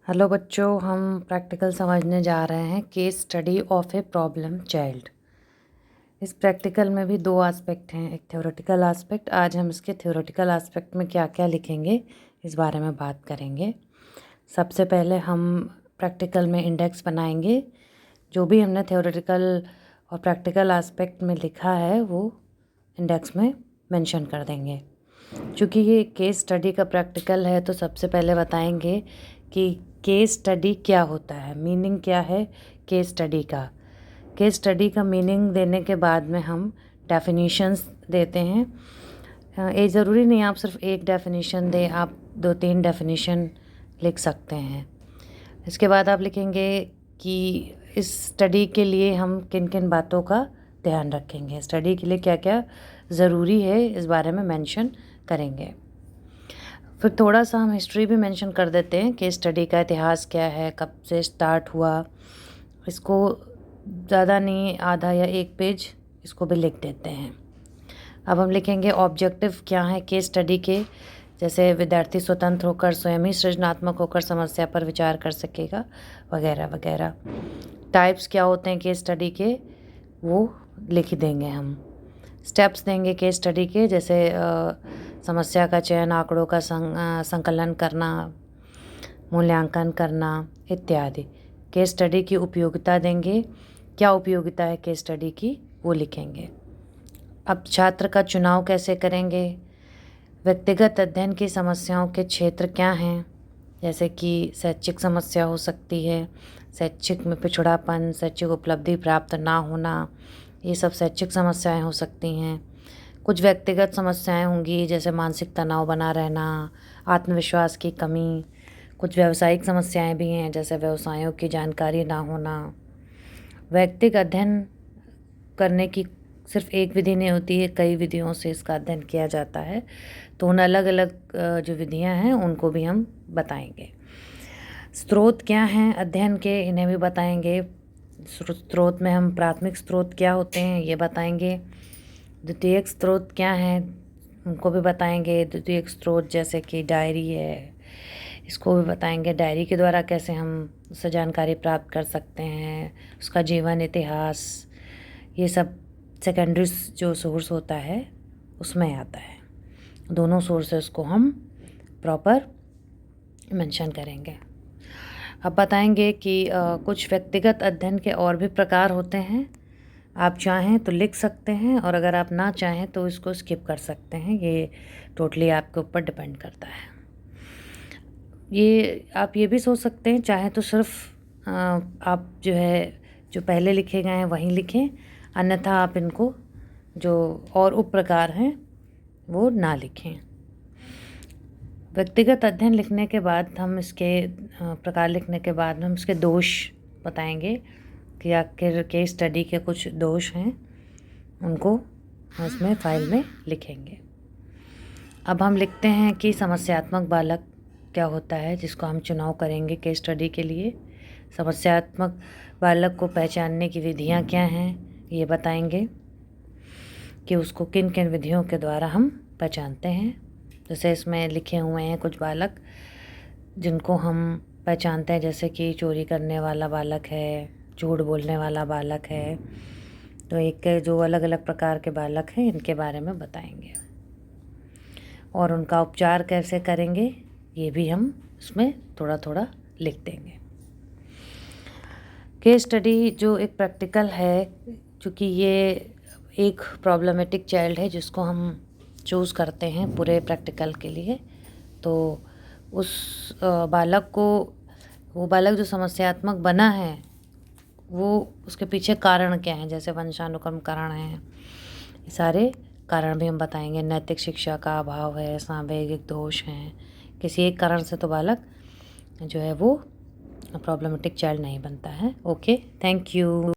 Hello बच्चों, हम practical समझने जा रहे हैं case study of a problem child. इस प्रैक्टिकल में भी दो एस्पेक्ट हैं, एक थ्योरेटिकल एस्पेक्ट। आज हम इसके थ्योरेटिकल एस्पेक्ट में क्या क्या लिखेंगे इस बारे में बात करेंगे। सबसे पहले हम प्रैक्टिकल में इंडेक्स बनाएंगे। जो भी हमने थ्योरेटिकल और प्रैक्टिकल एस्पेक्ट में लिखा है वो इंडेक्स में मेंशन कर देंगे। चूँकि ये केस स्टडी का प्रैक्टिकल है तो सबसे पहले बताएंगे कि केस स्टडी क्या होता है, मीनिंग क्या है केस स्टडी का। केस स्टडी का मीनिंग देने के बाद में हम डेफिनेशंस देते हैं। ये ज़रूरी नहीं आप सिर्फ एक डेफिनेशन दें, आप 2-3 डेफिनेशन लिख सकते हैं। इसके बाद आप लिखेंगे कि इस स्टडी के लिए हम किन किन बातों का ध्यान रखेंगे, स्टडी के लिए क्या क्या ज़रूरी है इस बारे में मेंशन करेंगे। फिर थोड़ा सा हम हिस्ट्री भी मेंशन कर देते हैं कि स्टडी का इतिहास क्या है, कब से स्टार्ट हुआ। इसको ज़्यादा नहीं, आधा या 1 पेज इसको भी लिख देते हैं। अब हम लिखेंगे ऑब्जेक्टिव क्या है केस स्टडी के, जैसे विद्यार्थी स्वतंत्र होकर स्वयं ही सृजनात्मक होकर समस्या पर विचार कर सकेगा वगैरह वगैरह। टाइप्स क्या होते हैं केस स्टडी के वो लिख देंगे हम। स्टेप्स देंगे केस स्टडी के, जैसे समस्या का चयन, आंकड़ों का संकलन करना, मूल्यांकन करना इत्यादि। केस स्टडी की उपयोगिता देंगे, क्या उपयोगिता है केस स्टडी की वो लिखेंगे। अब छात्र का चुनाव कैसे करेंगे, व्यक्तिगत अध्ययन की समस्याओं के क्षेत्र क्या हैं, जैसे कि शैक्षिक समस्या हो सकती है, शैक्षिक में पिछड़ापन, शैक्षिक उपलब्धि प्राप्त ना होना, ये सब शैक्षिक समस्याएं हो सकती हैं। कुछ व्यक्तिगत समस्याएं होंगी, जैसे मानसिक तनाव बना रहना, आत्मविश्वास की कमी। कुछ व्यावसायिक समस्याएं भी हैं, जैसे व्यवसायों की जानकारी ना होना। व्यक्तिगत अध्ययन करने की सिर्फ एक विधि नहीं होती है, कई विधियों से इसका अध्ययन किया जाता है, तो उन अलग अलग जो विधियां हैं उनको भी हम बताएंगे। स्रोत क्या हैं अध्ययन के, इन्हें भी बताएंगे। स्रोत में हम प्राथमिक स्रोत क्या होते हैं ये बताएंगे। द्वितीयक स्रोत क्या हैं उनको भी बताएंगे। द्वितीयक स्रोत जैसे कि डायरी है, इसको भी बताएंगे। डायरी के द्वारा कैसे हम उससे जानकारी प्राप्त कर सकते हैं, उसका जीवन इतिहास, ये सब सेकेंडरी जो सोर्स होता है उसमें आता है। दोनों सोर्सेस को हम प्रॉपर मेंशन करेंगे। अब बताएंगे कि कुछ व्यक्तिगत अध्ययन के और भी प्रकार होते हैं। आप चाहें तो लिख सकते हैं और अगर आप ना चाहें तो इसको स्किप कर सकते हैं, ये टोटली आपके ऊपर डिपेंड करता है। ये आप ये भी सोच सकते हैं, चाहे तो सिर्फ आप जो पहले लिखे गए हैं वहीं लिखें, अन्यथा आप इनको जो और उप प्रकार हैं वो ना लिखें। व्यक्तिगत अध्ययन लिखने के बाद हम इसके प्रकार लिखने के बाद हम इसके दोष बताएंगे कि आखिर केस स्टडी के कुछ दोष हैं, उनको उसमें फाइल में लिखेंगे। अब हम लिखते हैं कि समस्यात्मक बालक क्या होता है, जिसको हम चुनाव करेंगे केस स्टडी के लिए। समस्यात्मक बालक को पहचानने की विधियां क्या हैं ये बताएंगे कि उसको किन किन विधियों के द्वारा हम पहचानते हैं। जैसे इसमें लिखे हुए हैं कुछ बालक जिनको हम पहचानते हैं, जैसे कि चोरी करने वाला बालक है, झूठ बोलने वाला बालक है। तो एक जो अलग अलग प्रकार के बालक हैं इनके बारे में बताएंगे और उनका उपचार कैसे करेंगे ये भी हम इसमें थोड़ा थोड़ा लिख देंगे। केस स्टडी जो एक प्रैक्टिकल है, चूँकि ये एक प्रॉब्लमेटिक चाइल्ड है जिसको हम चूज़ करते हैं पूरे प्रैक्टिकल के लिए, तो उस बालक को, वो बालक जो समस्यात्मक बना है वो उसके पीछे कारण क्या हैं, जैसे वंशानुक्रम कारण हैं, ये सारे कारण भी हम बताएंगे। नैतिक शिक्षा का अभाव है, सांवेगिक दोष हैं, किसी एक कारण से तो बालक जो है वो प्रॉब्लमेटिक चाइल्ड नहीं बनता है। Okay, thank you.